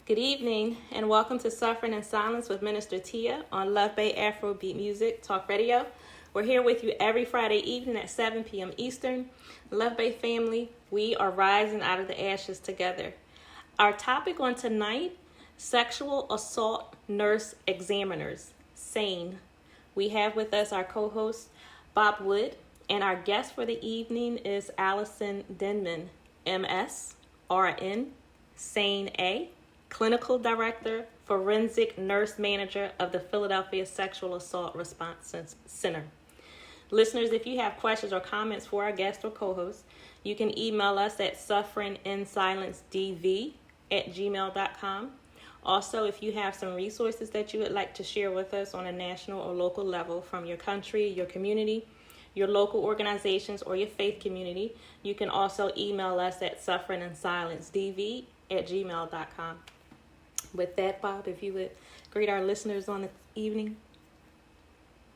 Good evening, and welcome to Suffering in Silence with Minister Tia on Luv Bay Afrobeat Music Talk Radio. We're here with you every Friday evening at 7 p.m. Eastern. Luv Bay family, we are rising out of the ashes together. Our topic on tonight, Sexual Assault Nurse Examiners, S.A.N.E. We have with us our co-host, Bob Wood, and our guest for the evening is Allison Denman, M.S., R.N., S.A.N.E., Clinical Director, Forensic Nurse Manager of the Philadelphia Sexual Assault Response Center. Listeners, if you have questions or comments for our guest or co-host, you can email us at sufferinginsilencedv@gmail.com. Also, if you have some resources that you would like to share with us on a national or local level from your country, your community, your local organizations, or your faith community, you can also email us at sufferinginsilencedv@gmail.com. With that, Bob, if you would greet our listeners on the evening.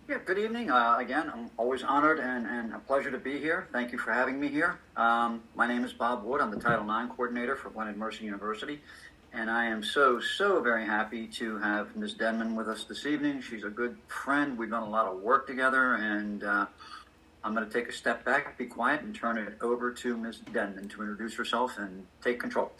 Yeah, good evening. Again, I'm always honored and a pleasure to be here. Thank you for having me here. My name is Bob Wood. I'm the Title IX coordinator for Blended Mercy University. And I am so very happy to have Ms. Denman with us this evening. She's a good friend. We've done a lot of work together, and I'm going to take a step back, be quiet, and turn it over to Ms. Denman to introduce herself and take control.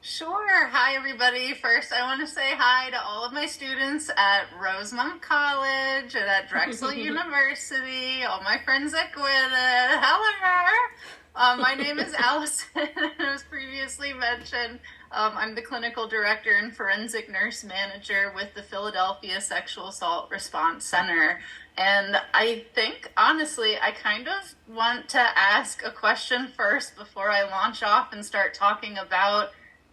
Sure. Hi, everybody. First, I want to say hi to all of my students at Rosemont College and at Drexel University, all my friends at Gwynedd. Hello. My name is Allison, as previously mentioned. I'm the Clinical Director and Forensic Nurse Manager with the Philadelphia Sexual Assault Response Center. And I think, honestly, I kind of want to ask a question first before I launch off and start talking about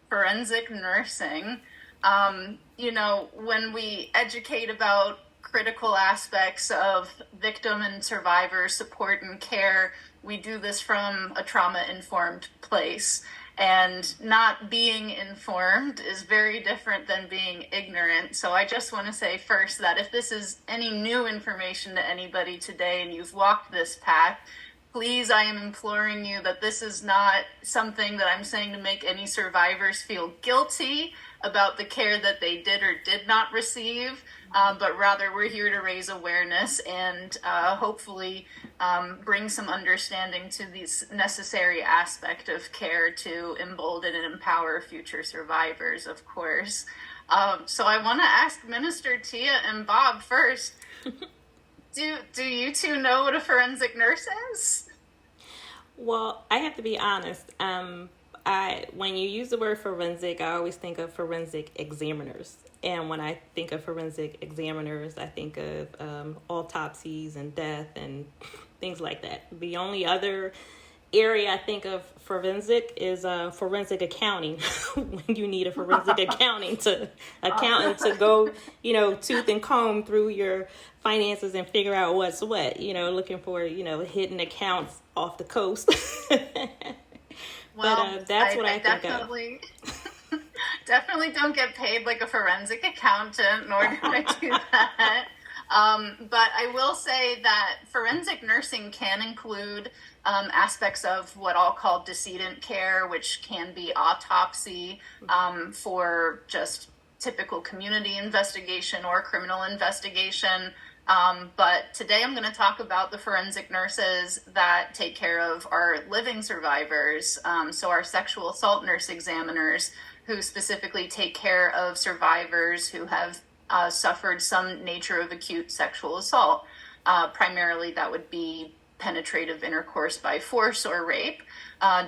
forensic nursing. When we educate about critical aspects of victim and survivor support and care, we do this from a trauma-informed place. And not being informed is very different than being ignorant. So I just want to say first that if this is any new information to anybody today and you've walked this path, please, I am imploring you that this is not something that I'm saying to make any survivors feel guilty about the care that they did or did not receive, but rather we're here to raise awareness and hopefully bring some understanding to this necessary aspect of care to embolden and empower future survivors, of course. So I want to ask Minister Tia and Bob first. Do you two know what a forensic nurse is? Well, I have to be honest. When you use the word forensic, I always think of forensic examiners. And when I think of forensic examiners, I think of autopsies and death and things like that. The only other area I think of forensic is forensic accounting. When you need a forensic accountant to go, tooth and comb through your finances and figure out what's what, looking for, hidden accounts off the coast. Well, that's what I think definitely, of. Definitely don't get paid like a forensic accountant, nor do I do that. But I will say that forensic nursing can include aspects of what I'll call decedent care, which can be autopsy for just typical community investigation or criminal investigation. But today I'm going to talk about the forensic nurses that take care of our living survivors. So our sexual assault nurse examiners who specifically take care of survivors who have suffered some nature of acute sexual assault. Primarily that would be penetrative intercourse by force or rape.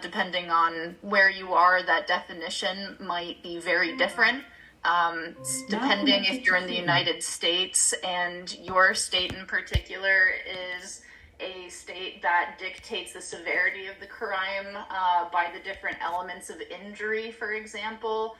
Depending on where you are, that definition might be very different. Depending if you're in the United States, and your state in particular is a state that dictates the severity of the crime by the different elements of injury, for example.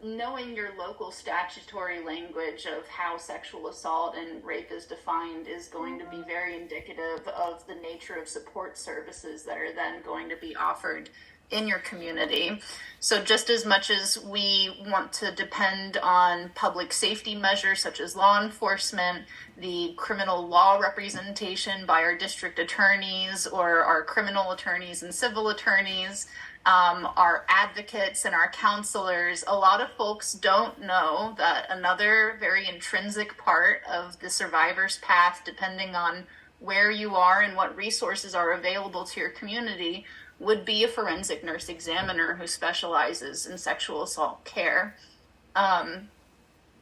Knowing your local statutory language of how sexual assault and rape is defined is going to be very indicative of the nature of support services that are then going to be offered in your community. So just as much as we want to depend on public safety measures such as law enforcement, the criminal law representation by our district attorneys or our criminal attorneys and civil attorneys, our advocates and our counselors, a lot of folks don't know that another very intrinsic part of the survivor's path, depending on where you are and what resources are available to your community, would be a forensic nurse examiner who specializes in sexual assault care.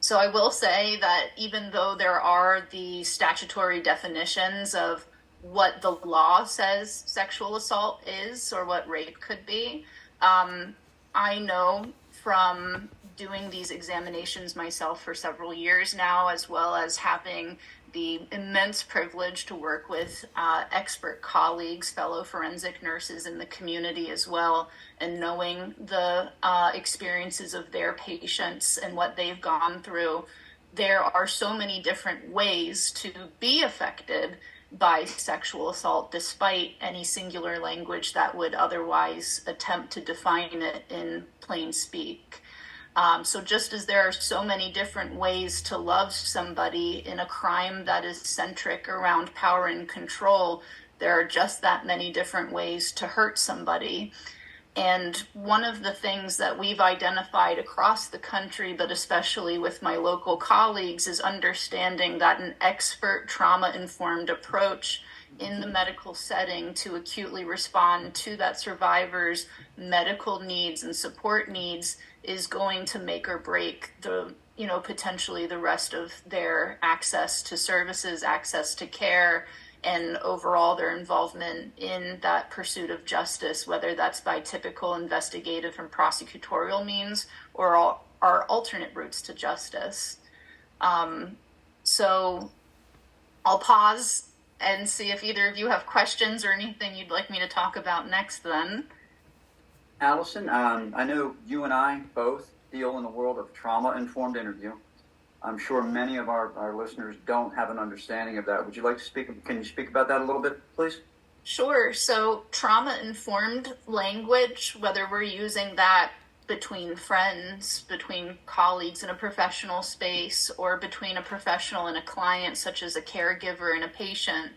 So I will say that even though there are the statutory definitions of what the law says sexual assault is or what rape could be, I know from doing these examinations myself for several years now, as well as having the immense privilege to work with expert colleagues, fellow forensic nurses in the community as well, and knowing the experiences of their patients and what they've gone through. There are so many different ways to be affected by sexual assault, despite any singular language that would otherwise attempt to define it in plain speak. So just as there are so many different ways to love somebody in a crime that is centric around power and control, there are just that many different ways to hurt somebody. And one of the things that we've identified across the country, but especially with my local colleagues, is understanding that an expert trauma-informed approach in the medical setting to acutely respond to that survivor's medical needs and support needs is going to make or break the, potentially the rest of their access to services, access to care, and overall their involvement in that pursuit of justice, whether that's by typical investigative and prosecutorial means or our alternate routes to justice. So I'll pause and see if either of you have questions or anything you'd like me to talk about next then. Allison, I know you and I both deal in the world of trauma-informed interview. I'm sure many of our listeners don't have an understanding of that. Would you like to speak? Can you speak about that a little bit, please? Sure. So trauma-informed language, whether we're using that between friends, between colleagues in a professional space, or between a professional and a client, such as a caregiver and a patient,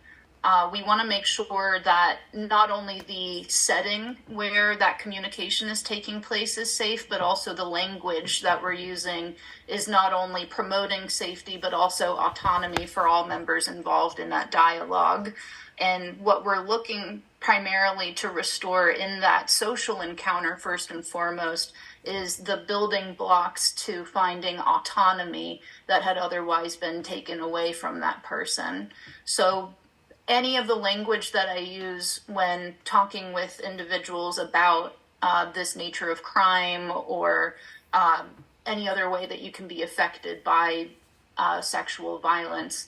we want to make sure that not only the setting where that communication is taking place is safe, but also the language that we're using is not only promoting safety, but also autonomy for all members involved in that dialogue. And what we're looking primarily to restore in that social encounter, first and foremost, is the building blocks to finding autonomy that had otherwise been taken away from that person. So any of the language that I use when talking with individuals about this nature of crime or any other way that you can be affected by sexual violence,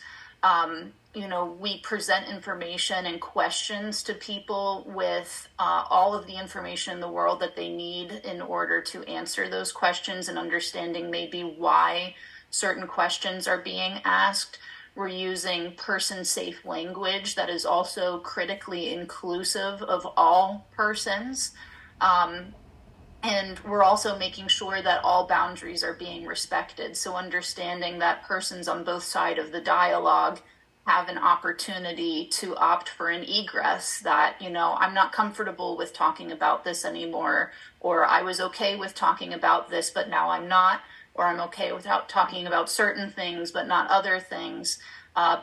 we present information and questions to people with all of the information in the world that they need in order to answer those questions and understanding maybe why certain questions are being asked. We're using person-safe language that is also critically inclusive of all persons. And we're also making sure that all boundaries are being respected. So understanding that persons on both sides of the dialogue have an opportunity to opt for an egress that, I'm not comfortable with talking about this anymore, or I was okay with talking about this, but now I'm not, or I'm okay without talking about certain things, but not other things.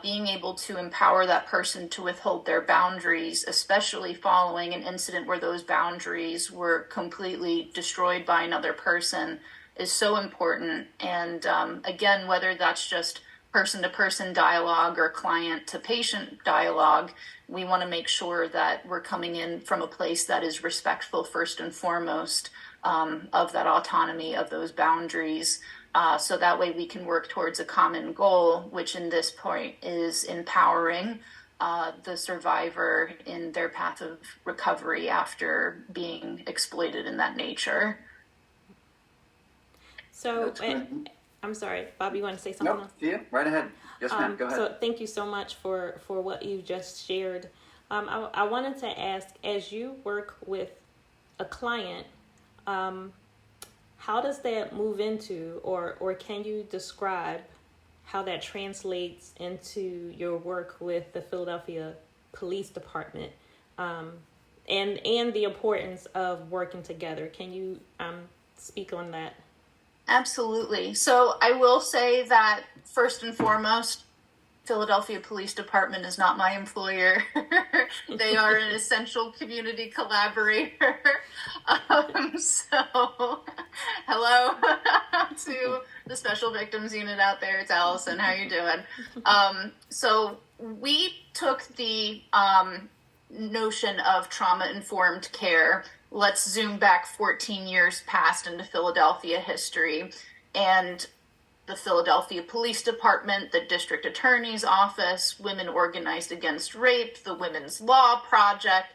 Being able to empower that person to withhold their boundaries, especially following an incident where those boundaries were completely destroyed by another person, is so important. And again, whether that's just person-to-person dialogue or client-to-patient dialogue, we want to make sure that we're coming in from a place that is respectful first and foremost of that autonomy, of those boundaries, so that way we can work towards a common goal, which in this point is empowering the survivor in their path of recovery after being exploited in that nature. So, I'm sorry, Bob, you want to say something else? Yeah, right ahead. Yes, ma'am, go ahead. So thank you so much for what you just shared. I wanted to ask, as you work with a client, how does that move into, or can you describe how that translates into your work with the Philadelphia Police Department? and the importance of working together. Can you speak on that? Absolutely. So I will say that first and foremost, Philadelphia Police Department is not my employer. They are an essential community collaborator. So hello to the Special Victims Unit out there. It's Allison. How you doing? So we took the notion of trauma-informed care. Let's zoom back 14 years past into Philadelphia history, and the Philadelphia Police Department, the District Attorney's Office, Women Organized Against Rape, the Women's Law Project,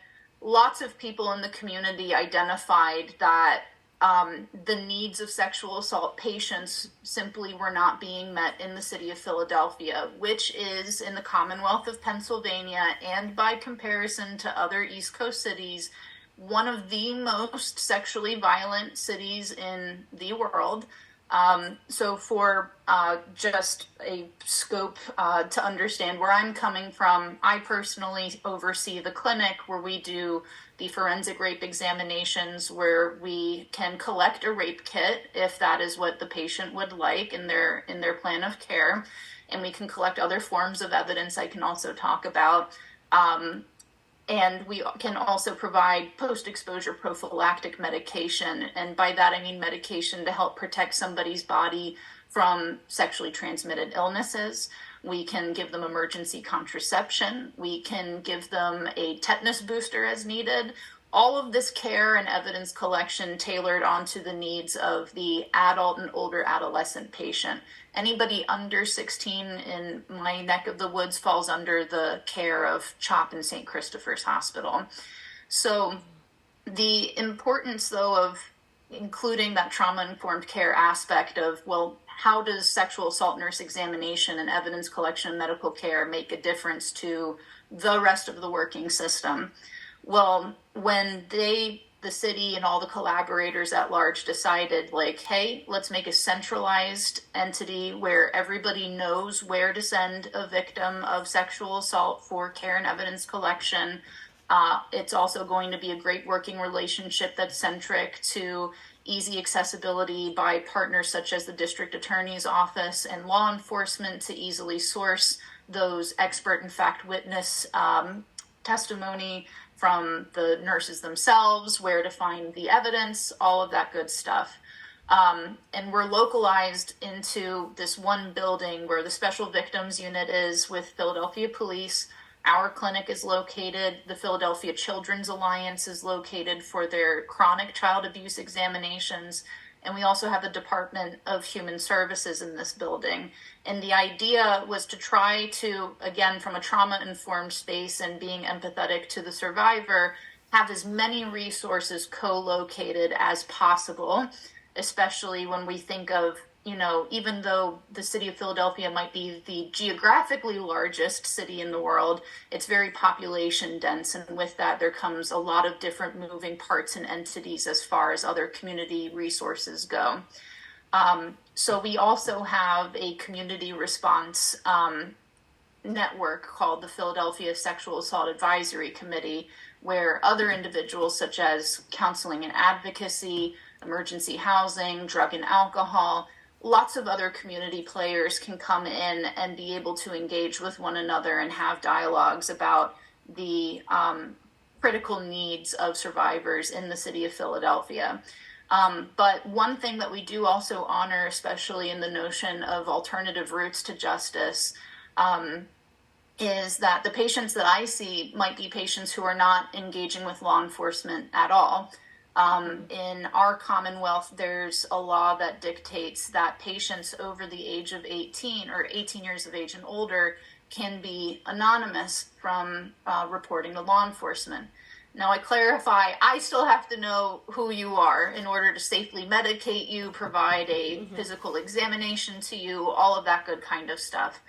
lots of people in the community identified that the needs of sexual assault patients simply were not being met in the city of Philadelphia, which is in the Commonwealth of Pennsylvania, and by comparison to other East Coast cities, one of the most sexually violent cities in the world. So for just a scope to understand where I'm coming from, I personally oversee the clinic where we do the forensic rape examinations, where we can collect a rape kit if that is what the patient would like in their plan of care, and we can collect other forms of evidence I can also talk about. And we can also provide post-exposure prophylactic medication. And by that, I mean medication to help protect somebody's body from sexually transmitted illnesses. We can give them emergency contraception. We can give them a tetanus booster as needed. All of this care and evidence collection tailored onto the needs of the adult and older adolescent patient. Anybody under 16 in my neck of the woods falls under the care of CHOP and St. Christopher's Hospital. So the importance, though, of including that trauma-informed care aspect of, well, how does sexual assault nurse examination and evidence collection and medical care make a difference to the rest of the working system? Well, when the city and all the collaborators at large decided, like, hey, let's make a centralized entity where everybody knows where to send a victim of sexual assault for care and evidence collection. It's also going to be a great working relationship that's centric to easy accessibility by partners such as the District Attorney's Office and law enforcement to easily source those expert and fact witness testimony from the nurses themselves, where to find the evidence, all of that good stuff. And we're localized into this one building where the Special Victims Unit is with Philadelphia Police. Our clinic is located. The Philadelphia Children's Alliance is located for their chronic child abuse examinations. And we also have the Department of Human Services in this building. And the idea was to try to, again, from a trauma-informed space and being empathetic to the survivor, have as many resources co-located as possible, especially when we think of, even though the city of Philadelphia might be the geographically largest city in the world, it's very population dense. And with that, there comes a lot of different moving parts and entities as far as other community resources go. So we also have a community response network called the Philadelphia Sexual Assault Advisory Committee, where other individuals such as counseling and advocacy, emergency housing, drug and alcohol, lots of other community players can come in and be able to engage with one another and have dialogues about the critical needs of survivors in the city of Philadelphia. But one thing that we do also honor, especially in the notion of alternative routes to justice, is that the patients that I see might be patients who are not engaging with law enforcement at all. In our Commonwealth, there's a law that dictates that patients over the age of 18 or 18 years of age and older can be anonymous from reporting to law enforcement. Now, I clarify, I still have to know who you are in order to safely medicate you, provide a physical examination to you, all of that good kind of stuff.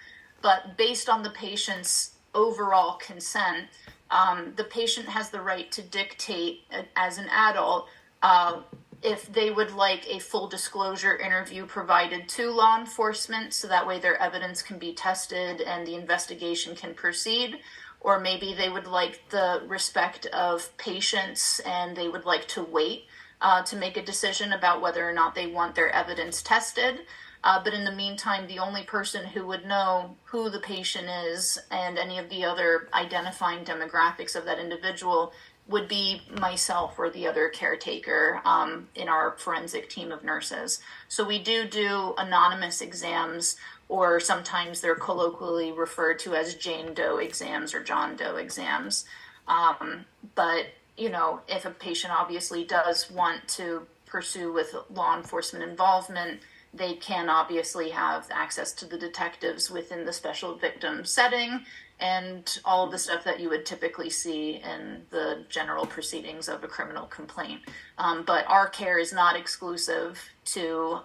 But based on the patient's overall consent, the patient has the right to dictate as an adult if they would like a full disclosure interview provided to law enforcement so that way their evidence can be tested and the investigation can proceed, or maybe they would like the respect of patients and they would like to wait to make a decision about whether or not they want their evidence tested. But in the meantime, the only person who would know who the patient is and any of the other identifying demographics of that individual would be myself or the other caretaker in our forensic team of nurses. So we do anonymous exams, or sometimes they're colloquially referred to as Jane Doe exams or John Doe exams. But, if a patient obviously does want to pursue with law enforcement involvement, they can obviously have access to the detectives within the special victim setting and all of the stuff that you would typically see in the general proceedings of a criminal complaint. But our care is not exclusive to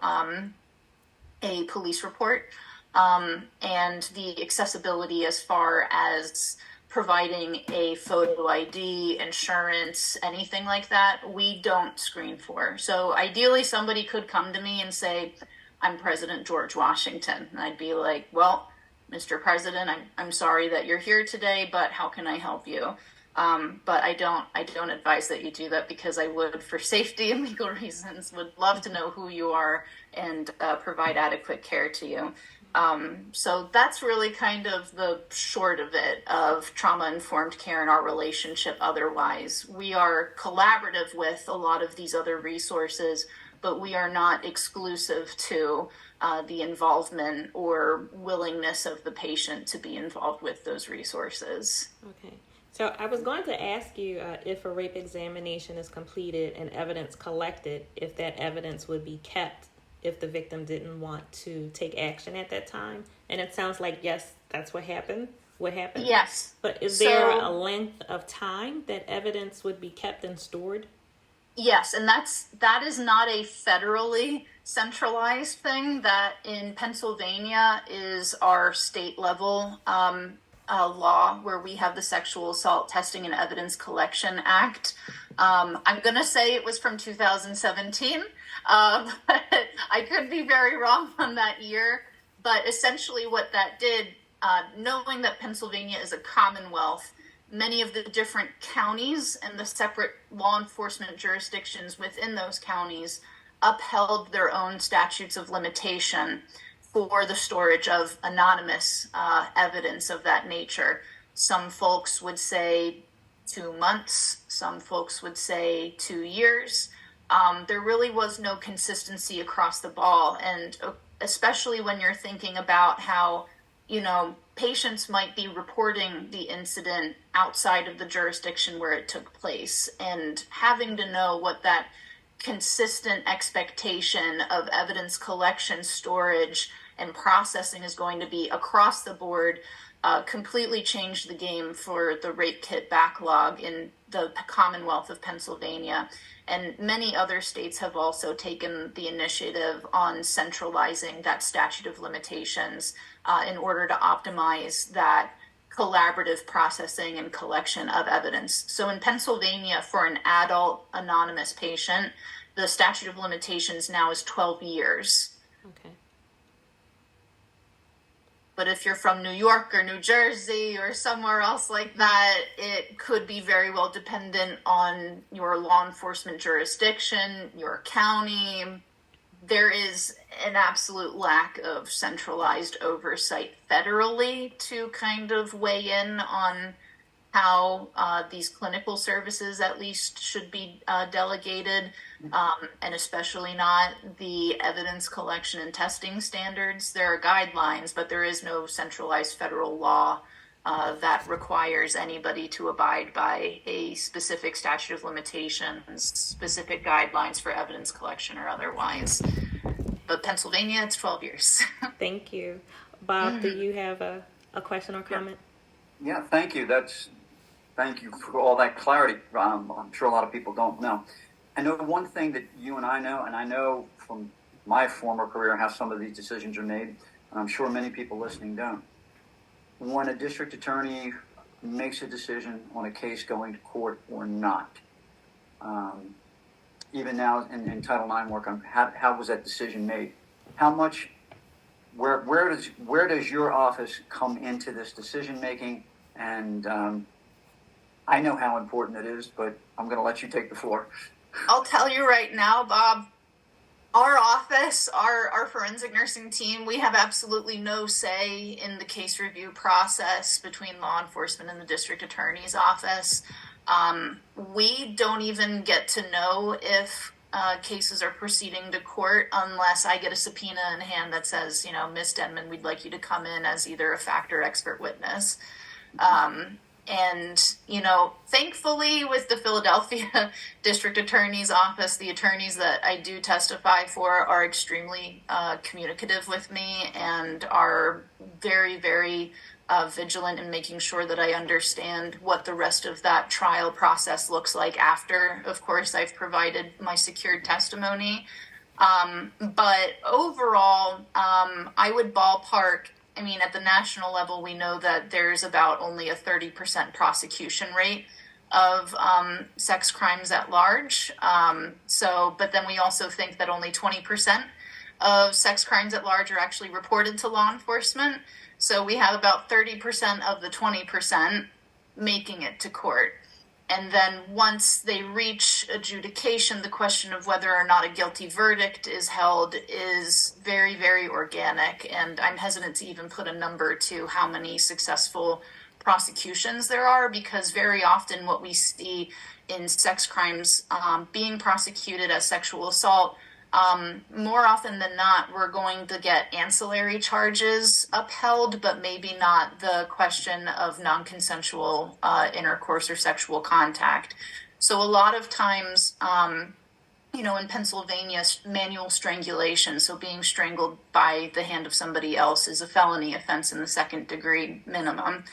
a police report, and the accessibility as far as providing a photo ID, insurance, anything like that, we don't screen for. So ideally, somebody could come to me and say, I'm President George Washington. And I'd be like, well, Mr. President, I'm sorry that you're here today, but how can I help you? But I don't advise that you do that, because I would, for safety and legal reasons, would love to know who you are and provide adequate care to you. So that's really kind of the short of it, of trauma-informed care and our relationship otherwise. We are collaborative with a lot of these other resources, but we are not exclusive to the involvement or willingness of the patient to be involved with those resources. Okay. So I was going to ask you if a rape examination is completed and evidence collected, if that evidence would be kept if the victim didn't want to take action at that time. And it sounds like, yes, that's what happened. Yes. But is there a length of time that evidence would be kept and stored? Yes, and that is not a federally centralized thing. That in Pennsylvania is our state level law, where we have the Sexual Assault Testing and Evidence Collection Act. I'm going to say it was from 2017. But I could be very wrong on that year. But essentially what that did, knowing that Pennsylvania is a commonwealth, many of the different counties and the separate law enforcement jurisdictions within those counties upheld their own statutes of limitation for the storage of anonymous evidence of that nature. Some folks would say 2 months, some folks would say 2 years. There really was no consistency across the ball, and especially when you're thinking about how, patients might be reporting the incident outside of the jurisdiction where it took place, and having to know what that consistent expectation of evidence collection, storage, and processing is going to be across the board completely changed the game for the rape kit backlog in the Commonwealth of Pennsylvania. And many other states have also taken the initiative on centralizing that statute of limitations in order to optimize that collaborative processing and collection of evidence. So in Pennsylvania, for an adult anonymous patient, the statute of limitations now is 12 years. Okay. But if you're from New York or New Jersey or somewhere else like that, it could be very well dependent on your law enforcement jurisdiction, your county. There is an absolute lack of centralized oversight federally to kind of weigh in on how these clinical services at least should be delegated, and especially not the evidence collection and testing standards. There are guidelines, but there is no centralized federal law that requires anybody to abide by a specific statute of limitations, specific guidelines for evidence collection or otherwise. But Pennsylvania, it's 12 years. Thank you. Bob, do you have a question or comment? Yeah, thank you. Thank you for all that clarity. I'm sure a lot of people don't know. I know one thing that you and I know, and I know from my former career how some of these decisions are made, and I'm sure many people listening don't. When a district attorney makes a decision on a case going to court or not, even now in Title IX work, how was that decision made? How much, where does your office come into this decision making? And I know how important it is, but I'm going to let you take the floor. I'll tell you right now, Bob, our office, our forensic nursing team, we have absolutely no say in the case review process between law enforcement and the district attorney's office. We don't even get to know if cases are proceeding to court unless I get a subpoena in hand that says, Ms. Denman, we'd like you to come in as either a fact or expert witness. And, thankfully with the Philadelphia District Attorney's Office, the attorneys that I do testify for are extremely communicative with me and are very, very vigilant in making sure that I understand what the rest of that trial process looks like after, of course, I've provided my secured testimony. But overall, I would ballpark, at the national level, we know that there's about only a 30% prosecution rate of sex crimes at large. But then we also think that only 20% of sex crimes at large are actually reported to law enforcement. So we have about 30% of the 20% making it to court. And then once they reach adjudication, the question of whether or not a guilty verdict is held is very, very organic. And I'm hesitant to even put a number to how many successful prosecutions there are, because very often what we see in sex crimes being prosecuted as sexual assault, more often than not, we're going to get ancillary charges upheld, but maybe not the question of non-consensual intercourse or sexual contact. So a lot of times, in Pennsylvania, manual strangulation, so being strangled by the hand of somebody else, is a felony offense in the second degree minimum.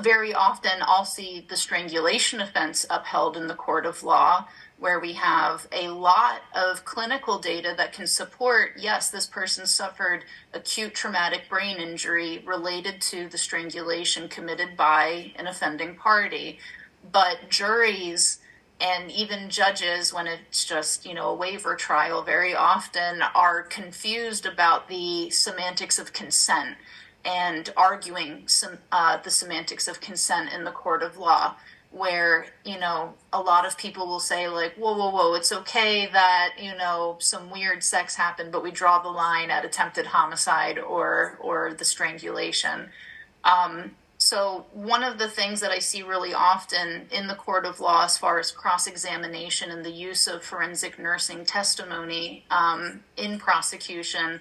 Very often I'll see the strangulation offense upheld in the court of law, where we have a lot of clinical data that can support, yes, this person suffered acute traumatic brain injury related to the strangulation committed by an offending party. But juries and even judges, when it's just, a waiver trial, very often are confused about the semantics of consent and arguing the semantics of consent in the court of law, where, a lot of people will say, like, whoa, it's okay that, some weird sex happened, but we draw the line at attempted homicide or the strangulation. So one of the things that I see really often in the court of law, as far as cross-examination and the use of forensic nursing testimony in prosecution,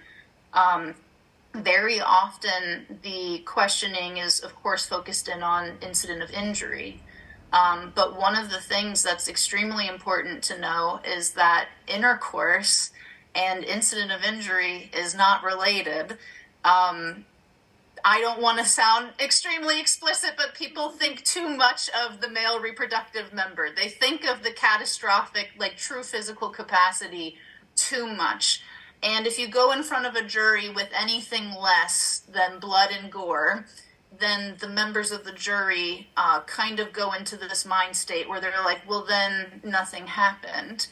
very often the questioning is, of course, focused in on incident of injury. But one of the things that's extremely important to know is that intercourse and incident of injury is not related. I don't want to sound extremely explicit, but people think too much of the male reproductive member. They think of the catastrophic, true physical capacity too much. And if you go in front of a jury with anything less than blood and gore, then the members of the jury kind of go into this mind state where they're like, well, then nothing happened.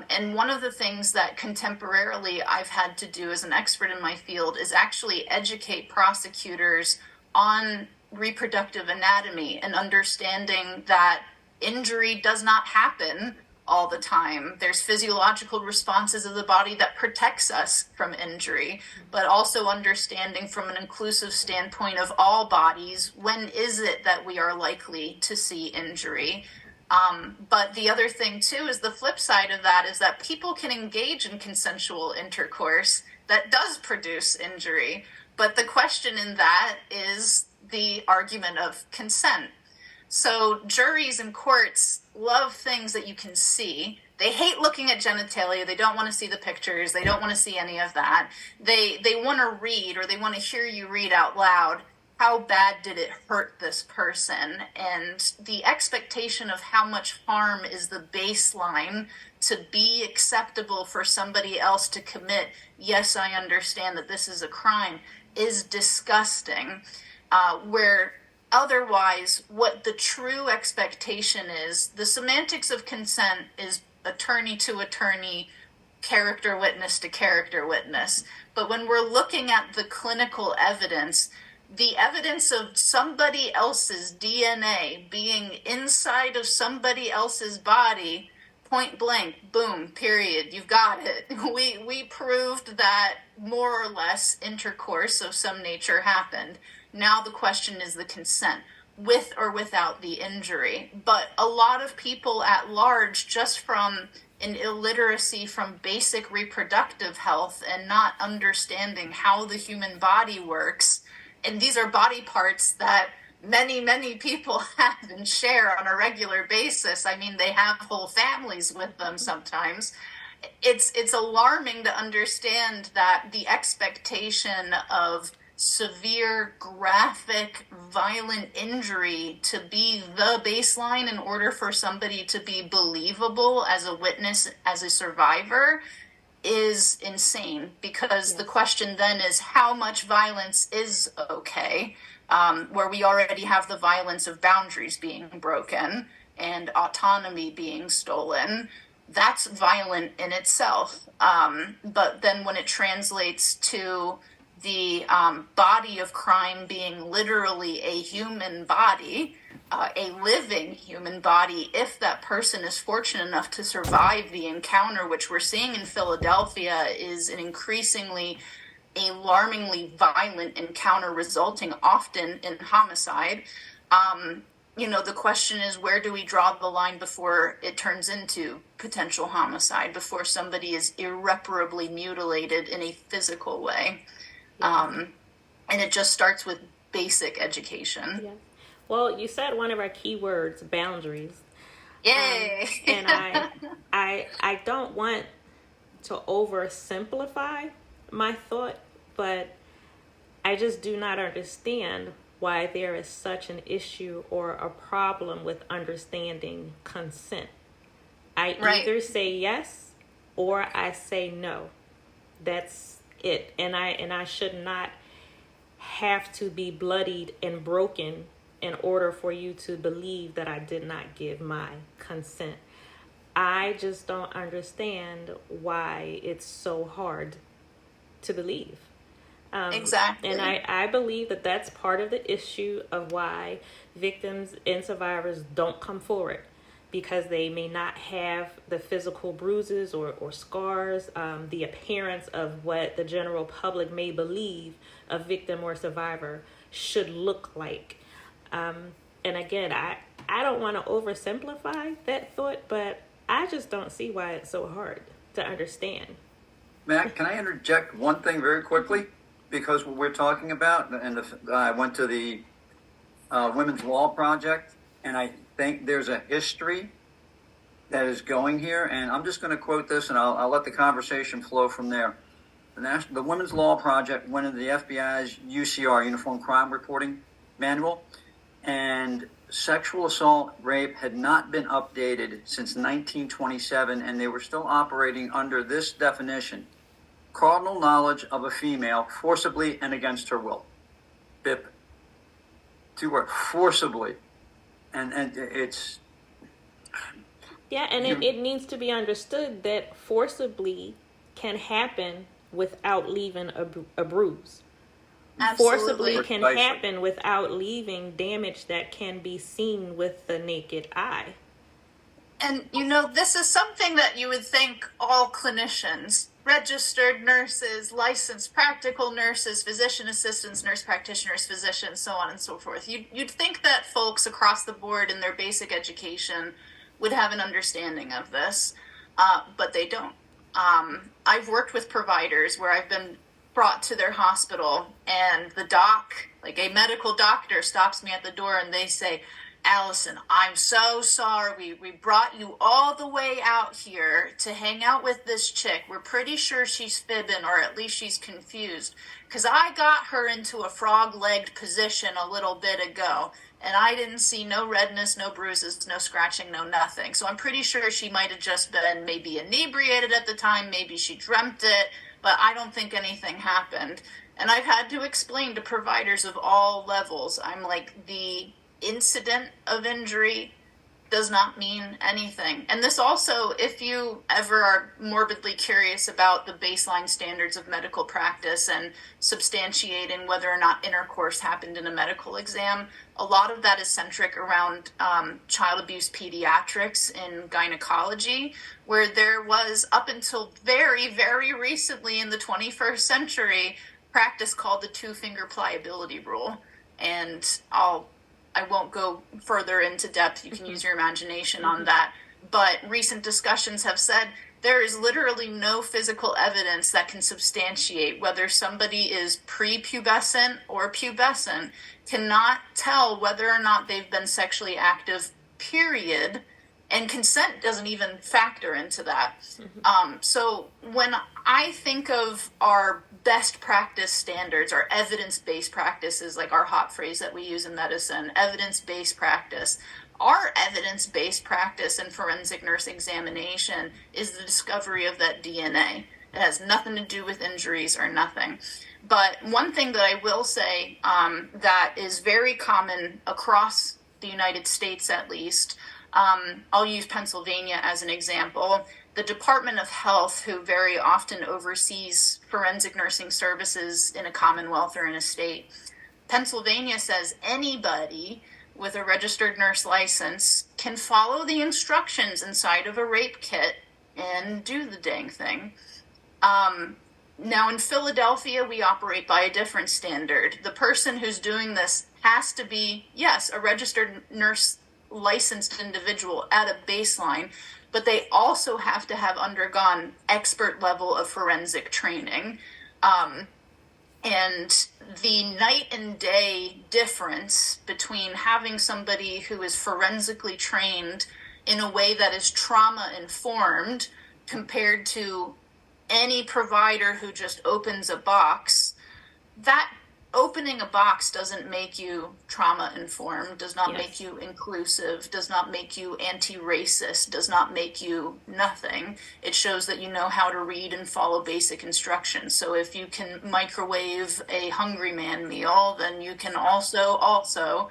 And one of the things that contemporarily I've had to do as an expert in my field is actually educate prosecutors on reproductive anatomy and understanding that injury does not happen all the time. There's physiological responses of the body that protects us from injury, but also understanding from an inclusive standpoint of all bodies, when is it that we are likely to see injury? But the other thing too is the flip side of that is that people can engage in consensual intercourse that does produce injury. But the question in that is the argument of consent. So juries and courts love things that you can see. They hate looking at genitalia. They don't want to see the pictures. They don't want to see any of that. They want to read, or they want to hear you read out loud, how bad did it hurt this person? And the expectation of how much harm is the baseline to be acceptable for somebody else to commit, yes, I understand that this is a crime, is disgusting. Where otherwise, what the true expectation is, the semantics of consent is attorney to attorney, character witness to character witness. But when we're looking at the clinical evidence, the evidence of somebody else's DNA being inside of somebody else's body, point blank, boom, period, you've got it. We proved that more or less intercourse of some nature happened. Now the question is the consent, with or without the injury. But a lot of people at large, just from an illiteracy from basic reproductive health and not understanding how the human body works, and these are body parts that many people have and share on a regular basis. I mean, they have whole families with them sometimes. It's alarming to understand that the expectation of severe, graphic, violent injury to be the baseline in order for somebody to be believable as a witness, as a survivor, is insane. Because the question then is, how much violence is okay, where we already have the violence of boundaries being broken and autonomy being stolen. That's violent in itself. But then when it translates to the body of crime being literally a human body, a living human body, if that person is fortunate enough to survive the encounter, which we're seeing in Philadelphia is an increasingly alarmingly violent encounter resulting often in homicide. The question is, where do we draw the line before it turns into potential homicide, before somebody is irreparably mutilated in a physical way? And it just starts with basic education. Yeah. Well, you said one of our key words, boundaries. Yay! And I don't want to oversimplify my thought, but I just do not understand why there is such an issue or a problem with understanding consent. I either say yes or I say no. That's it. And I should not have to be bloodied and broken in order for you to believe that I did not give my consent. I just don't understand why it's so hard to believe. Exactly. And I believe that that's part of the issue of why victims and survivors don't come forward, because they may not have the physical bruises or scars, the appearance of what the general public may believe a victim or survivor should look like. And again, I don't want to oversimplify that thought, but I just don't see why it's so hard to understand. Matt, can I interject one thing very quickly? Because what we're talking about, and I went to the Women's Law Project, and I think there's a history that is going here, and I'm just going to quote this, and I'll let the conversation flow from there. The Women's Law Project went into the FBI's UCR, Uniform Crime Reporting Manual, and sexual assault, rape had not been updated since 1927, and they were still operating under this definition: carnal knowledge of a female forcibly and against her will. BIP. 2 words, forcibly. And it's... Yeah, and it needs to be understood that forcibly can happen without leaving a bruise. Absolutely. Forcibly can happen without leaving damage that can be seen with the naked eye. And, this is something that you would think all clinicians, registered nurses, licensed practical nurses, physician assistants, nurse practitioners, physicians, so on and so forth. You'd think that folks across the board in their basic education would have an understanding of this, but they don't. I've worked with providers where I've been brought to their hospital, and the doc, like a medical doctor, stops me at the door and they say, "Allison, I'm so sorry. We brought you all the way out here to hang out with this chick. We're pretty sure she's fibbing, or at least she's confused, because I got her into a frog-legged position a little bit ago, and I didn't see no redness, no bruises, no scratching, no nothing. So I'm pretty sure she might have just been maybe inebriated at the time. Maybe she dreamt it, but I don't think anything happened." And I've had to explain to providers of all levels, I'm like, the incident of injury does not mean anything. And this also, if you ever are morbidly curious about the baseline standards of medical practice and substantiating whether or not intercourse happened in a medical exam, a lot of that is centric around child abuse pediatrics in gynecology, where there was, up until very, very recently in the 21st century, practice called the two-finger pliability rule. And I won't go further into depth. You can use your imagination on that. But recent discussions have said there is literally no physical evidence that can substantiate whether somebody is prepubescent or pubescent, cannot tell whether or not they've been sexually active, period. And consent doesn't even factor into that. So when I think of our best practice standards, our evidence-based practices, like our hot phrase that we use in medicine, evidence-based practice, our evidence-based practice in forensic nurse examination is the discovery of that DNA. It has nothing to do with injuries or nothing. But one thing that I will say that is very common across the United States, at least, I'll use Pennsylvania as an example. The Department of Health, who very often oversees forensic nursing services in a commonwealth or in a state, Pennsylvania says anybody with a registered nurse license can follow the instructions inside of a rape kit and do the dang thing. Now in Philadelphia, we operate by a different standard. The person who's doing this has to be, yes, a registered nurse licensed individual at a baseline, but they also have to have undergone expert level of forensic training. And the night and day difference between having somebody who is forensically trained in a way that is trauma informed compared to any provider who just opens a box, that opening a box doesn't make you trauma informed, does not make you inclusive, does not make you anti-racist, does not make you nothing. It shows that you know how to read and follow basic instructions. So if you can microwave a Hungry Man meal, then you can also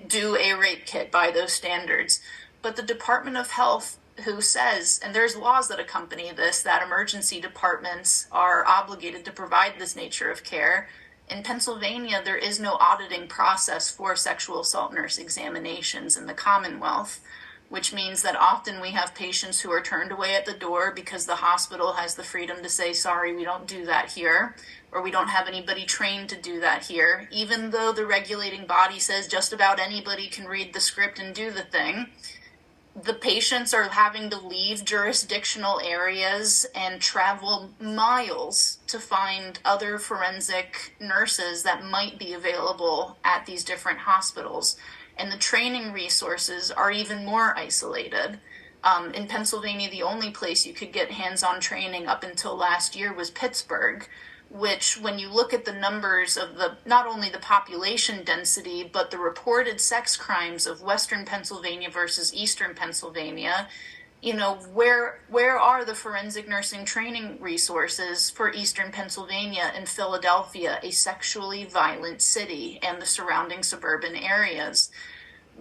do a rape kit by those standards. But the Department of Health, who says, and there's laws that accompany this, that emergency departments are obligated to provide this nature of care. In Pennsylvania, there is no auditing process for sexual assault nurse examinations in the Commonwealth, which means that often we have patients who are turned away at the door because the hospital has the freedom to say, sorry, we don't do that here, or we don't have anybody trained to do that here, even though the regulating body says just about anybody can read the script and do the thing. The patients are having to leave jurisdictional areas and travel miles to find other forensic nurses that might be available at these different hospitals. And the training resources are even more isolated. In Pennsylvania, the only place you could get hands-on training up until last year was Pittsburgh, which when you look at the numbers of not only the population density, but the reported sex crimes of Western Pennsylvania versus Eastern Pennsylvania, where are the forensic nursing training resources for Eastern Pennsylvania and Philadelphia, a sexually violent city, and the surrounding suburban areas?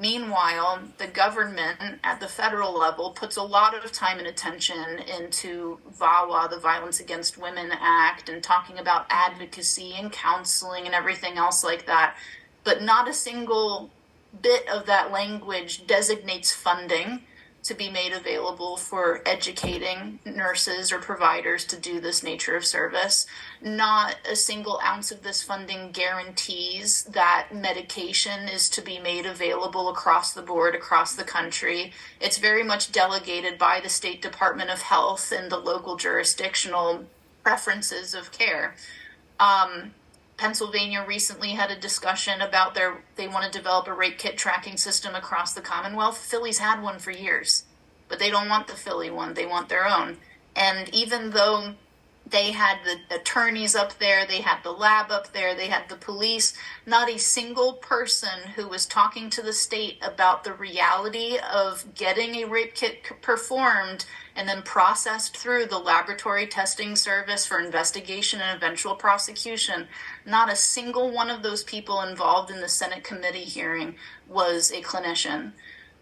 Meanwhile, the government at the federal level puts a lot of time and attention into VAWA, the Violence Against Women Act, and talking about advocacy and counseling and everything else like that. But not a single bit of that language designates funding to be made available for educating nurses or providers to do this nature of service. Not a single ounce of this funding guarantees that medication is to be made available across the board, across the country. It's very much delegated by the State Department of Health and the local jurisdictional preferences of care. Pennsylvania recently had a discussion about they want to develop a rape kit tracking system across the Commonwealth. Philly's had one for years, but they don't want the Philly one. They want their own. And even though they had the attorneys up there, they had the lab up there, they had the police, not a single person who was talking to the state about the reality of getting a rape kit performed and then processed through the laboratory testing service for investigation and eventual prosecution. Not a single one of those people involved in the Senate committee hearing was a clinician.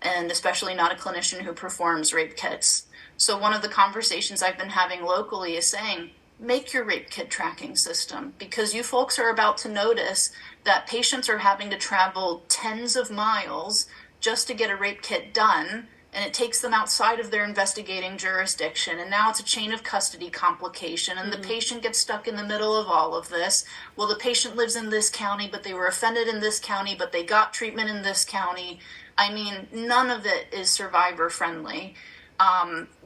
and especially not a clinician who performs rape kits. So one of the conversations I've been having locally is saying, make your rape kit tracking system, because you folks are about to notice that patients are having to travel tens of miles just to get a rape kit done, and it takes them outside of their investigating jurisdiction, and now it's a chain of custody complication, and the patient gets stuck in the middle of all of this. Well, the patient lives in this county, but they were offended in this county, but they got treatment in this county. I mean, none of it is survivor friendly.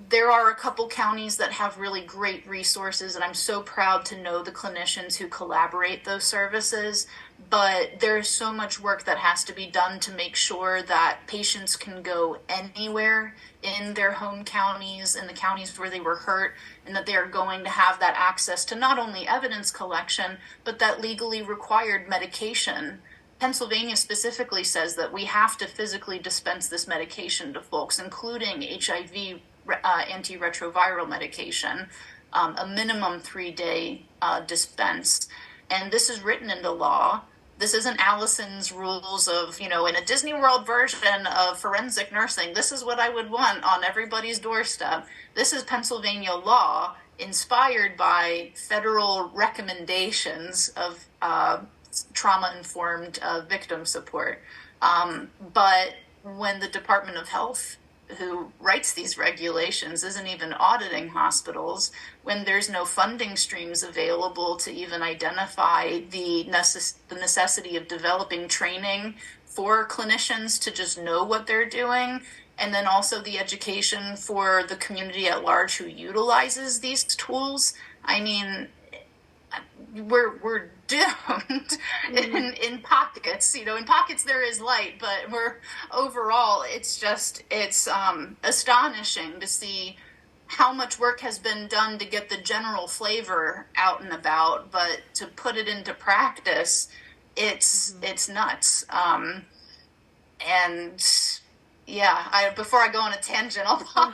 There are a couple counties that have really great resources, and I'm so proud to know the clinicians who collaborate those services, but there's so much work that has to be done to make sure that patients can go anywhere in their home counties, in the counties where they were hurt, and that they are going to have that access to not only evidence collection, but that legally required medication. Pennsylvania specifically says that we have to physically dispense this medication to folks, including HIV antiretroviral medication, a minimum 3-day dispense. And this is written into law. This isn't Allison's rules of, in a Disney World version of forensic nursing, this is what I would want on everybody's doorstep. This is Pennsylvania law inspired by federal recommendations of trauma-informed victim support. But when the Department of Health, who writes these regulations, isn't even auditing hospitals, when there's no funding streams available to even identify the necessity of developing training for clinicians to just know what they're doing, and then also the education for the community at large who utilizes these tools, I mean, we're doomed in pockets. In pockets there is light, but overall it's astonishing to see how much work has been done to get the general flavor out and about, but to put it into practice, it's nuts. And yeah, before I go on a tangent, I'll pause.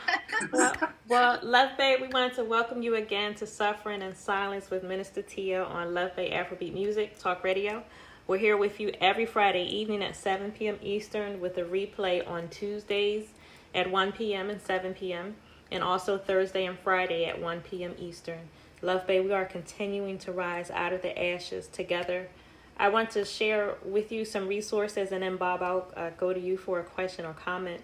Well, Luv Bay, we wanted to welcome you again to Suffering in Silence with Minister Tia on Luv Bay Afrobeat Music Talk Radio. We're here with you every Friday evening at 7 p.m. Eastern, with a replay on Tuesdays at 1 p.m. and 7 p.m. and also Thursday and Friday at 1 p.m. Eastern. Luv Bay, we are continuing to rise out of the ashes together. I want to share with you some resources, and then Bob, I'll go to you for a question or comment.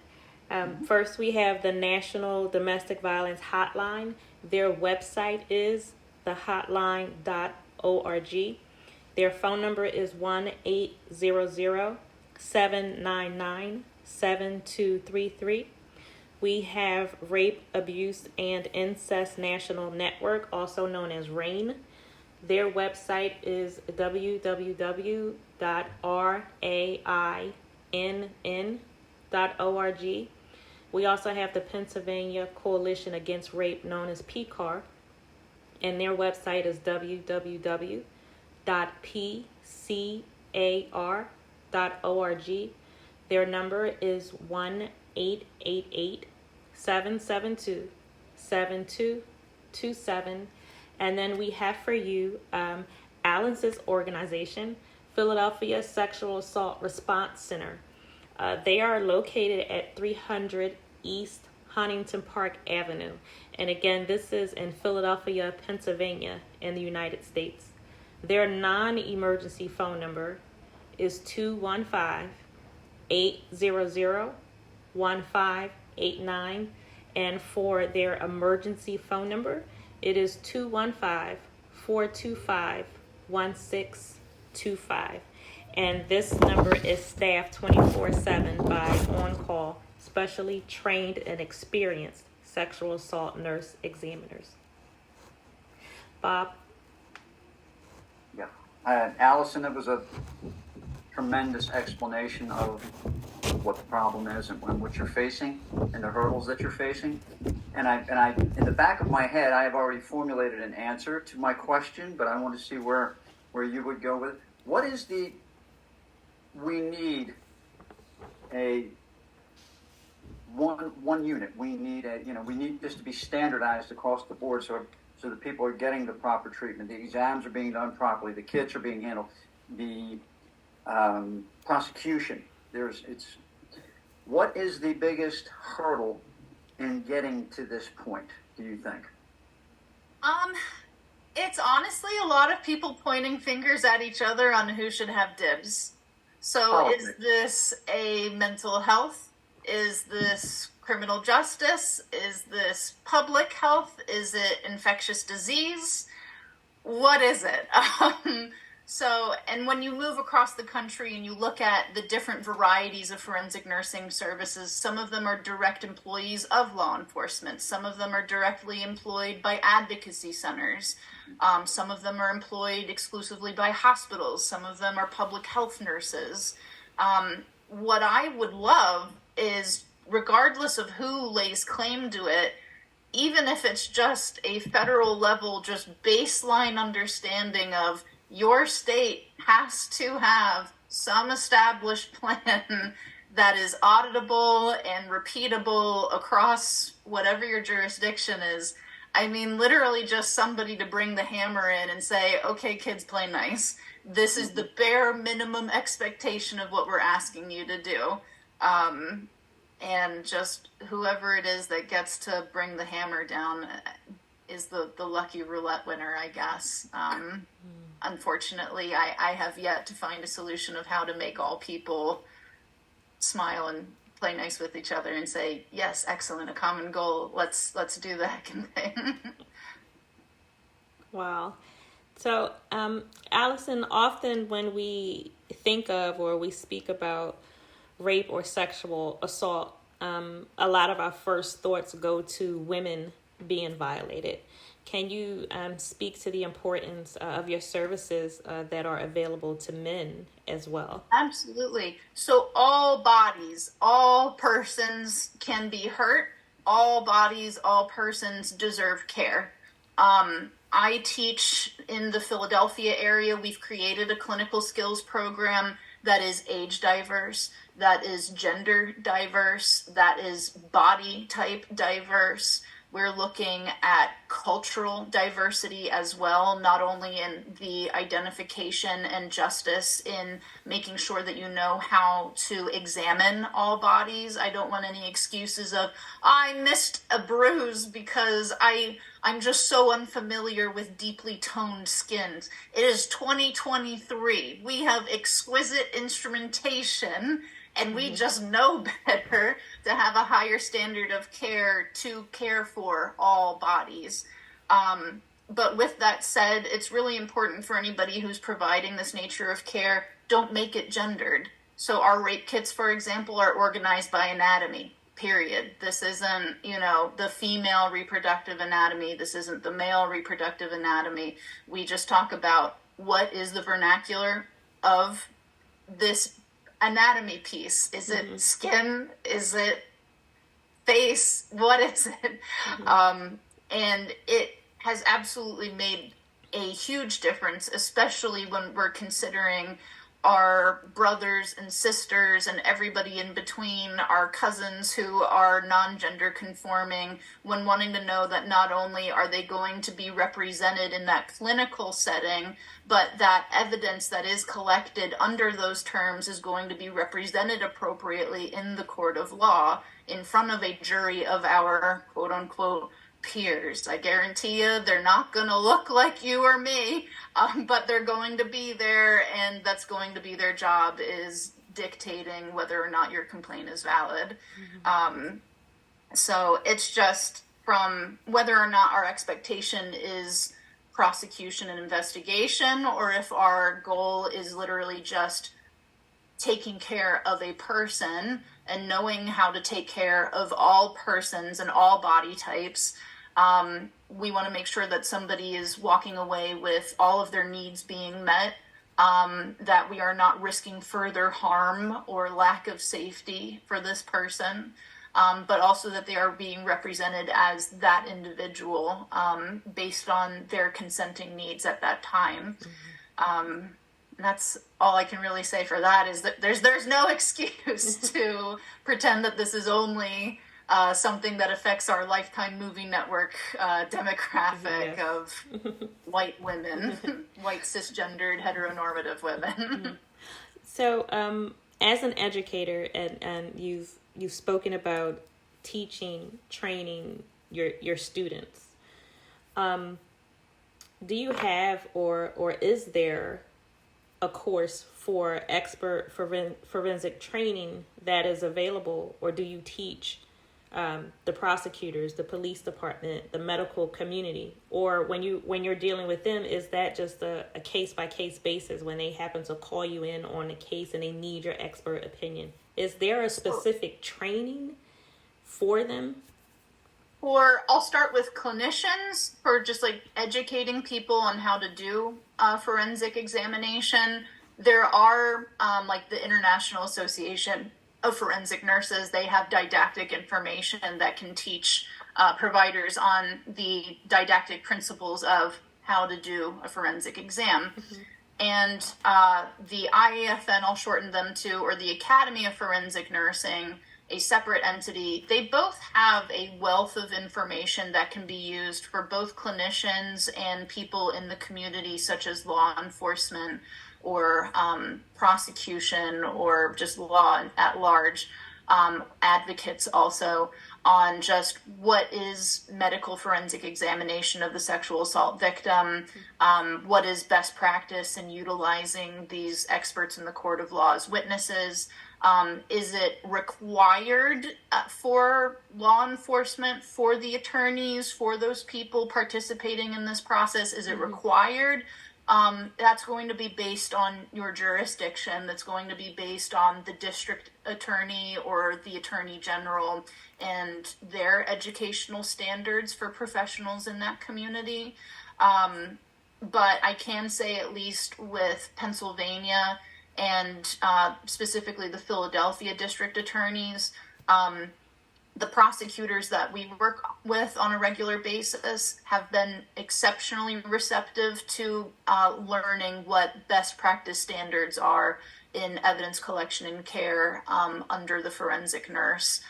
First, we have the National Domestic Violence Hotline. Their website is thehotline.org. Their phone number is 1-800-799-7233. We have Rape, Abuse, and Incest National Network, also known as RAIN. Their website is www.rainn.org. We also have the Pennsylvania Coalition Against Rape, known as PCAR, and their website is www.pcar.org. Their number is 1-888-772-7227. And then we have for you Allison's organization, Philadelphia Sexual Assault Response Center. They are located at 300 East Huntington Park Avenue. And again, this is in Philadelphia, Pennsylvania, in the United States. Their non-emergency phone number is 215-800-1589. And for their emergency phone number, it is 215-425-1625. And this number is staffed 24/7 by on-call, specially trained and experienced sexual assault nurse examiners. Bob? Yeah. Allison, it was a tremendous explanation of what the problem is and what you're facing and the hurdles that you're facing. And I, in the back of my head, I have already formulated an answer to my question, but I want to see where you would go with it. What is we need a one unit. We need we need this to be standardized across the board so that people are getting the proper treatment. The exams are being done properly. The kits are being handled. The prosecution. What is the biggest hurdle in getting to this point, do you think? Um, it's honestly a lot of people pointing fingers at each other on who should have dibs. So is Politics. this a mental health? Is this criminal justice? Is this public health? Is it infectious disease? What is it? And when you move across the country and you look at the different varieties of forensic nursing services, some of them are direct employees of law enforcement. Some of them are directly employed by advocacy centers. Some of them are employed exclusively by hospitals. Some of them are public health nurses. What I would love is, regardless of who lays claim to it, even if it's just a federal level, just baseline understanding of your state has to have some established plan that is auditable and repeatable across whatever your jurisdiction is. I mean, literally just somebody to bring the hammer in and say, okay, kids, play nice. This is the bare minimum expectation of what we're asking you to do. And just whoever it is that gets to bring the hammer down is the lucky roulette winner, I guess. Unfortunately, I have yet to find a solution of how to make all people smile and play nice with each other and say, yes, excellent, a common goal. Let's do the heckin' thing. Wow. So, Allison, often when we think of or we speak about rape or sexual assault, a lot of our first thoughts go to women being violated. Can you speak to the importance of your services that are available to men as well? Absolutely. So all bodies, all persons can be hurt. All bodies, all persons deserve care. I teach in the Philadelphia area. We've created a clinical skills program that is age diverse, that is gender diverse, that is body type diverse. We're looking at cultural diversity as well, not only in the identification and justice in making sure that you know how to examine all bodies. I don't want any excuses of, I missed a bruise because I'm just so unfamiliar with deeply toned skins. It is 2023. We have exquisite instrumentation, and we just know better to have a higher standard of care to care for all bodies. But with that said, it's really important for anybody who's providing this nature of care, don't make it gendered. So our rape kits, for example, are organized by anatomy, period. This isn't, the female reproductive anatomy. This isn't the male reproductive anatomy. We just talk about what is the vernacular of this anatomy piece. Is it skin? Is it face? What is it? And it has absolutely made a huge difference, especially when we're considering our brothers and sisters and everybody in between, our cousins who are non-gender conforming, when wanting to know that not only are they going to be represented in that clinical setting, but that evidence that is collected under those terms is going to be represented appropriately in the court of law in front of a jury of our quote-unquote peers. I guarantee you they're not going to look like you or me, but they're going to be there, and that's going to be their job, is dictating whether or not your complaint is valid. So it's just from whether or not our expectation is prosecution and investigation, or if our goal is literally just taking care of a person and knowing how to take care of all persons and all body types. We want to make sure that somebody is walking away with all of their needs being met, that we are not risking further harm or lack of safety for this person, but also that they are being represented as that individual based on their consenting needs at that time. That's all I can really say for that, is that there's no excuse to pretend that this is only something that affects our Lifetime movie network demographic of white women, white cisgendered heteronormative women. So as an educator, and you've you've spoken about teaching, training your students. Do you have or is there a course for expert forensic training that is available, or do you teach the prosecutors, the police department, the medical community, or when you're dealing with them, is that just a case by case basis when they happen to call you in on a case and they need your expert opinion? Is there a specific training for them? I'll start with clinicians for just like educating people on how to do a forensic examination. There are like the International Association of Forensic Nurses. They have didactic information that can teach providers on the didactic principles of how to do a forensic exam. Mm-hmm. And the IAFN, I'll shorten them to, or the Academy of Forensic Nursing, a separate entity, they both have a wealth of information that can be used for both clinicians and people in the community, such as law enforcement or prosecution or just law at large, advocates also, on just what is medical forensic examination of the sexual assault victim, what is best practice in utilizing these experts in the court of law as witnesses. Is it required for law enforcement, for the attorneys, for those people participating in this process? Is it required? That's going to be based on your jurisdiction. That's going to be based on the district attorney or the attorney general and their educational standards for professionals in that community. But I can say, at least with Pennsylvania and specifically the Philadelphia district attorneys, the prosecutors that we work with on a regular basis have been exceptionally receptive to learning what best practice standards are in evidence collection and care under the forensic nurse.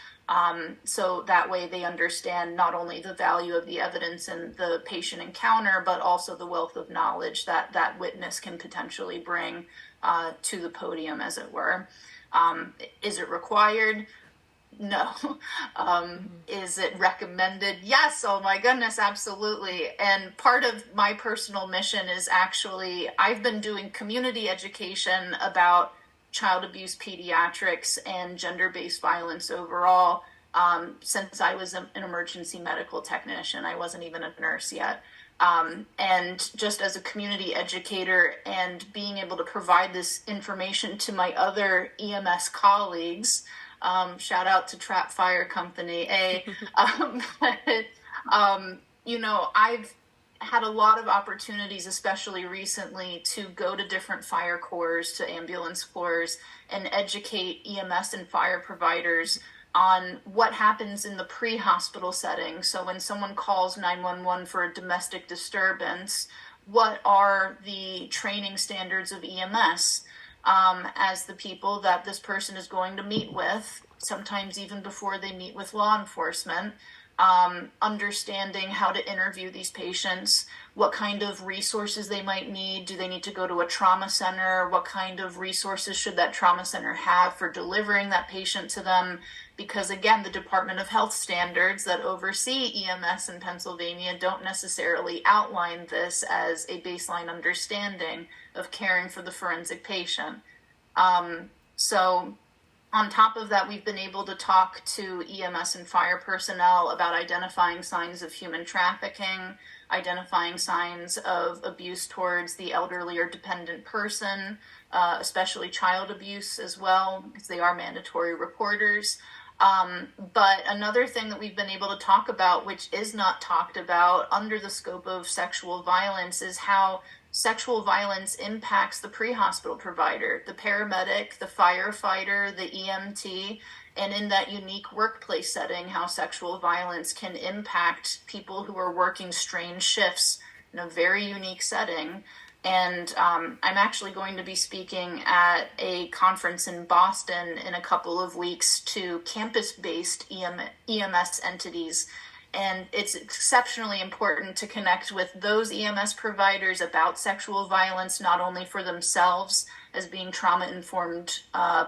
So that way they understand not only the value of the evidence and the patient encounter, but also the wealth of knowledge that that witness can potentially bring to the podium, as it were. Is it required? No. Is it recommended? Yes. Oh my goodness, absolutely. And part of my personal mission is actually, I've been doing community education about child abuse pediatrics and gender-based violence overall since I was an emergency medical technician. I wasn't even a nurse yet. And just as a community educator and being able to provide this information to my other EMS colleagues, shout out to Trap Fire Company, you know, I've had a lot of opportunities, especially recently, to go to different fire corps, to ambulance corps, and educate EMS and fire providers on what happens in the pre-hospital setting. So when someone calls 911 for a domestic disturbance, what are the training standards of EMS as the people that this person is going to meet with, sometimes even before they meet with law enforcement, understanding how to interview these patients, what kind of resources they might need. Do they need to go to a trauma center? What kind of resources should that trauma center have for delivering that patient to them? Because again, the Department of Health standards that oversee EMS in Pennsylvania don't necessarily outline this as a baseline understanding of caring for the forensic patient. So on top of that, we've been able to talk to EMS and fire personnel about identifying signs of human trafficking, identifying signs of abuse towards the elderly or dependent person, especially child abuse as well, because they are mandatory reporters. But another thing that we've been able to talk about, which is not talked about under the scope of sexual violence, is how sexual violence impacts the pre-hospital provider, the paramedic, the firefighter, the EMT, and in that unique workplace setting, how sexual violence can impact people who are working strange shifts in a very unique setting. And I'm actually going to be speaking at a conference in Boston in a couple of weeks to campus-based EMS entities. And it's exceptionally important to connect with those EMS providers about sexual violence, not only for themselves as being trauma-informed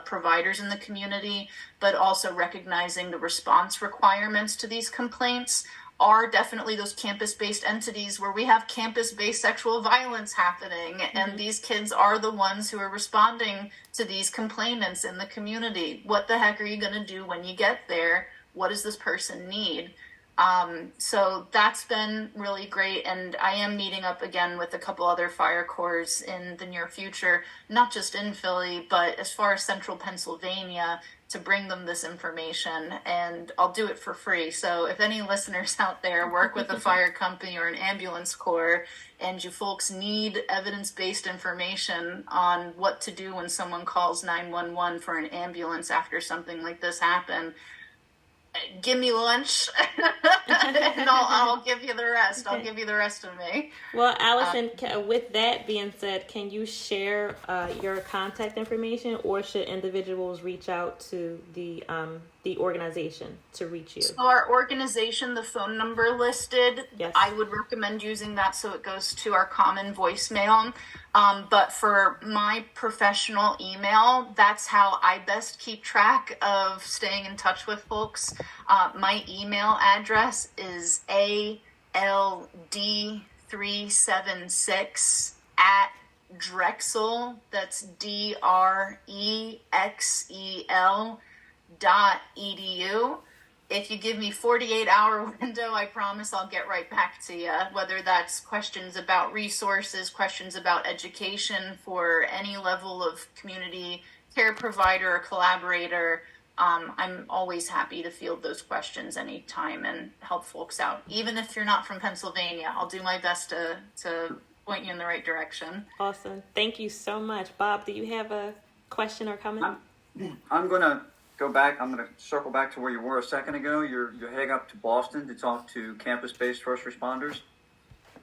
providers in the community, but also recognizing the response requirements to these complaints are definitely those campus-based entities where we have campus-based sexual violence happening, and these kids are the ones who are responding to these complainants in the community. What the heck are you going to do when you get there? What does this person need? So that's been really great, and I am meeting up again with a couple other fire corps in the near future, not just in Philly, but as far as central Pennsylvania, to bring them this information, and I'll do it for free. So if any listeners out there work with a fire company or an ambulance corps, and you folks need evidence-based information on what to do when someone calls 911 for an ambulance after something like this happened, give me lunch and I'll give you the rest. I'll give you the rest of me. Well, Allison, with that being said, can you share your contact information, or should individuals reach out to the organization to reach you? So our organization, the phone number listed, yes. I would recommend using that so it goes to our common voicemail. But for my professional email, that's how I best keep track of staying in touch with folks. My email address is ALD376 at Drexel, that's DREXEL.edu. If you give me 48-hour window, I promise I'll get right back to you, whether that's questions about resources, questions about education for any level of community care provider or collaborator. I'm always happy to field those questions anytime and help folks out. Even if you're not from Pennsylvania, I'll do my best to point you in the right direction. Awesome. Thank you so much. Bob, do you have a question or comment? I'm going to go back. I'm going to circle back to where you were a second ago. You're heading up to Boston to talk to campus-based first responders.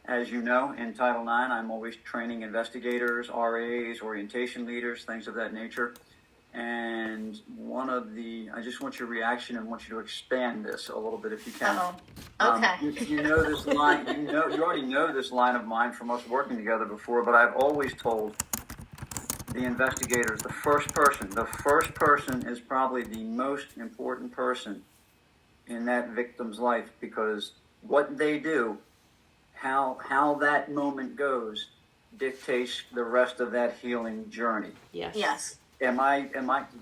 As you know, in Title IX, I'm always training investigators, RAs, orientation leaders, things of that nature. And I just want your reaction and want you to expand this a little bit if you can. Okay. You know this line. You already know this line of mine from us working together before. But I've always told the investigators, the first person is probably the most important person in that victim's life, because what they do, how that moment goes, dictates the rest of that healing journey. Yes.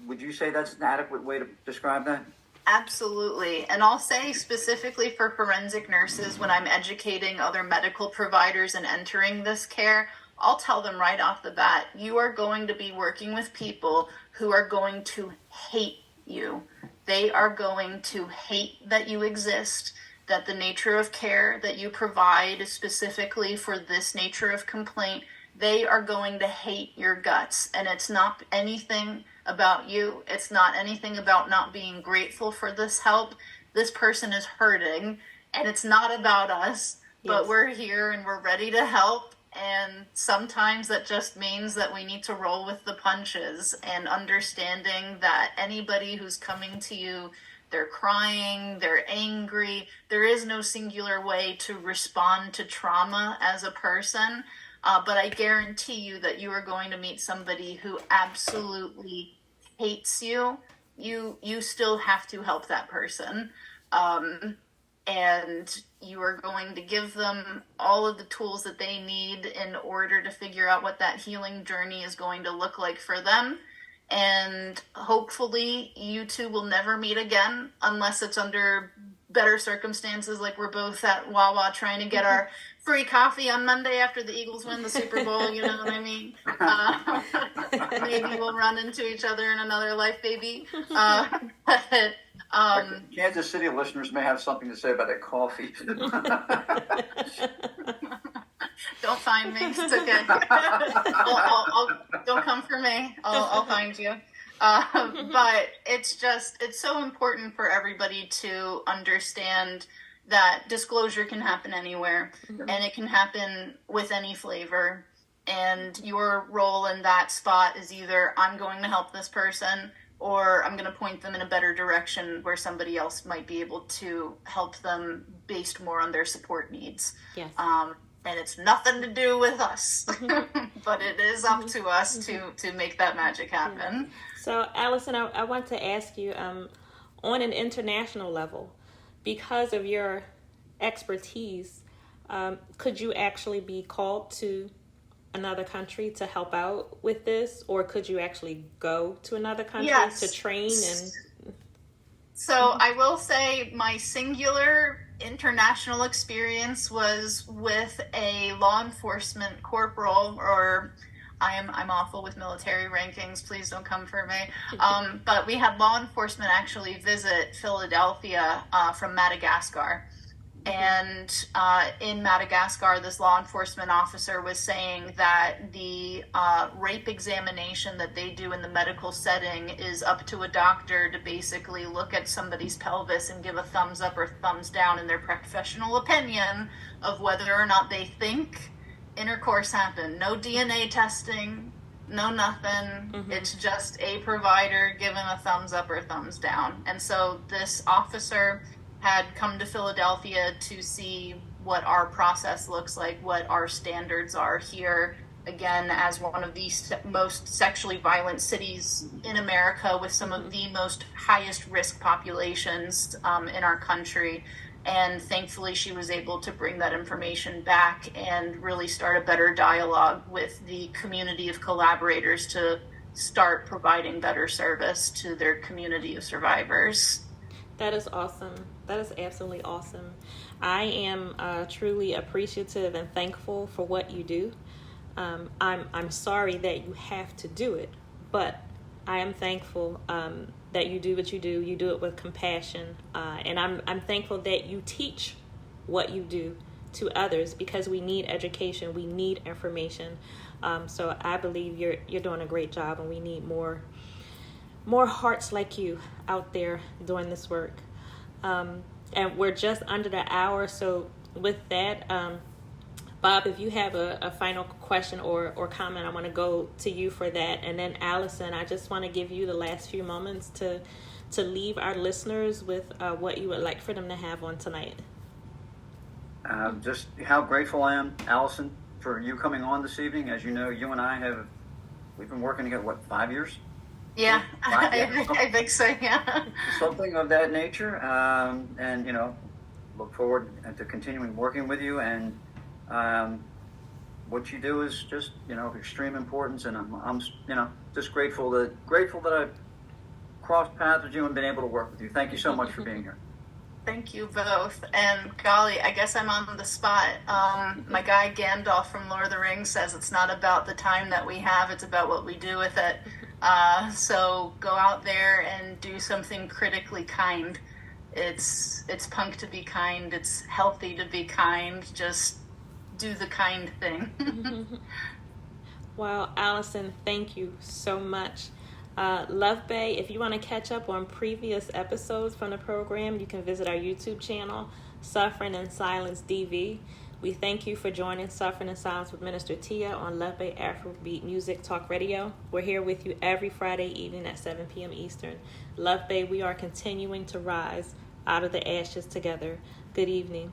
Would you say that's an adequate way to describe that? Absolutely. And I'll say specifically for forensic nurses, when I'm educating other medical providers and entering this care, I'll tell them right off the bat, you are going to be working with people who are going to hate you. They are going to hate that you exist, that the nature of care that you provide specifically for this nature of complaint, they are going to hate your guts. And it's not anything about you. It's not anything about not being grateful for this help. This person is hurting, and it's not about us, but we're here and we're ready to help. And sometimes that just means that we need to roll with the punches, and understanding that anybody who's coming to you, they're crying, they're angry. There is no singular way to respond to trauma as a person. But I guarantee you that you are going to meet somebody who absolutely hates you. You still have to help that person. And you are going to give them all of the tools that they need in order to figure out what that healing journey is going to look like for them. And hopefully you two will never meet again, unless it's under better circumstances, like we're both at Wawa trying to get our free coffee on Monday after the Eagles win the Super Bowl, you know what I mean? Maybe we'll run into each other in another life, baby. Kansas City listeners may have something to say about that coffee. Don't find me. It's okay. Don't come for me. I'll find you. But it's so important for everybody to understand that disclosure can happen anywhere, and it can happen with any flavor. And your role in that spot is either I'm going to help this person, or I'm going to point them in a better direction where somebody else might be able to help them based more on their support needs. Yes. And it's nothing to do with us, but it is up to us to make that magic happen. So, Allison, I want to ask you, on an international level, because of your expertise, could you actually be called to another country to help out with this, or could you actually go to another country to train? And so I will say my singular international experience was with a law enforcement corporal, or I'm awful with military rankings, please don't come for me, but we had law enforcement actually visit Philadelphia from Madagascar. And in Madagascar, this law enforcement officer was saying that the rape examination that they do in the medical setting is up to a doctor to basically look at somebody's pelvis and give a thumbs up or thumbs down in their professional opinion of whether or not they think intercourse happened. No DNA testing, no nothing. It's just a provider giving a thumbs up or thumbs down. And so this officer had come to Philadelphia to see what our process looks like, what our standards are here, again, as one of the most sexually violent cities in America with some of the most highest risk populations in our country. And thankfully, she was able to bring that information back and really start a better dialogue with the community of collaborators to start providing better service to their community of survivors. That is awesome. That is absolutely awesome. I am truly appreciative and thankful for what you do. I'm sorry that you have to do it, but I am thankful that you do what you do. You do it with compassion, and I'm thankful that you teach what you do to others, because we need education, we need information. So I believe you're doing a great job, and we need more hearts like you out there doing this work. And we're just under the hour, so with that, Bob, if you have a final question or comment, I want to go to you for that. And then Allison, I just want to give you the last few moments to leave our listeners with what you would like for them to have on tonight. Just how grateful I am, Allison, for you coming on this evening. As you know, you and we've been working together, 5 years? Yeah, I think so, yeah. Something of that nature. And, look forward to continuing working with you. And what you do is just, of extreme importance. And I'm just grateful that I've crossed paths with you and been able to work with you. Thank you so much for being here. Thank you both. And golly, I guess I'm on the spot. My guy Gandalf from Lord of the Rings says it's not about the time that we have, it's about what we do with it. So go out there and do something critically kind. It's punk to be kind. It's healthy to be kind. Just do the kind thing. Well, Allison, thank you so much. Luv Bay, if you want to catch up on previous episodes from the program, you can visit our YouTube channel, Suffering in Silence DV. We thank you for joining Suffering in Silence with Minister Tia on Luv Bay Afrobeat Music Talk Radio. We're here with you every Friday evening at 7 p.m. Eastern. Luv Bay, we are continuing to rise out of the ashes together. Good evening.